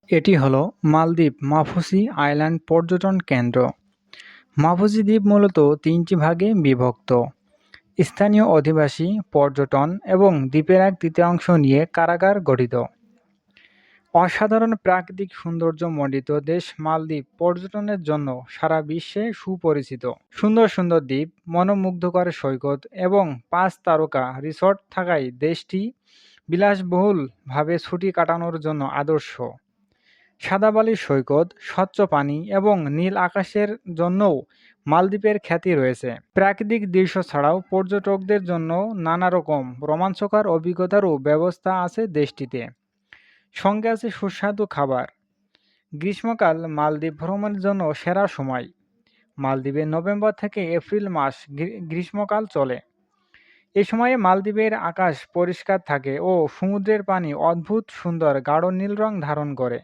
এটি হলো মালদ্বীপ মাফুসি আইল্যান্ড পর্যটন কেন্দ্র। মাফুসি দ্বীপ মূলত তিনটি ভাগে বিভক্ত: স্থানীয় অধিবাসী, পর্যটন এবং দ্বীপের এক তৃতীয়াংশ নিয়ে কারাগার গঠিত। অসাধারণ প্রাকৃতিক সৌন্দর্যমণ্ডিত দেশ মালদ্বীপ পর্যটনের জন্য সারা বিশ্বে সুপরিচিত। সুন্দর সুন্দর দ্বীপ, মনোমুগ্ধকর সৈকত এবং 5 তারকা রিসর্ট থাকায় দেশটি বিলাসবহুলভাবে ছুটি কাটানোর জন্য আদর্শ। সাদা বালির সৈকত, স্বচ্ছ পানি এবং নীল আকাশের জন্যও মালদ্বীপের খ্যাতি রয়েছে। প্রাকৃতিক দৃশ্য ছাড়াও পর্যটকদের জন্য নানা রকম রোমাঞ্চকর অভিজ্ঞতারও ব্যবস্থা আছে দেশটিতে। সঙ্গে আছে সুস্বাদু খাবার। গ্রীষ্মকাল মালদ্বীপ ভ্রমণের জন্য সেরা সময়। মালদ্বীপে নভেম্বর থেকে এপ্রিল মাস গ্রীষ্মকাল চলে। এ সময়ে মালদ্বীপের আকাশ পরিষ্কার থাকে ও সমুদ্রের পানি অদ্ভুত সুন্দর গাঢ় নীল রং ধারণ করে।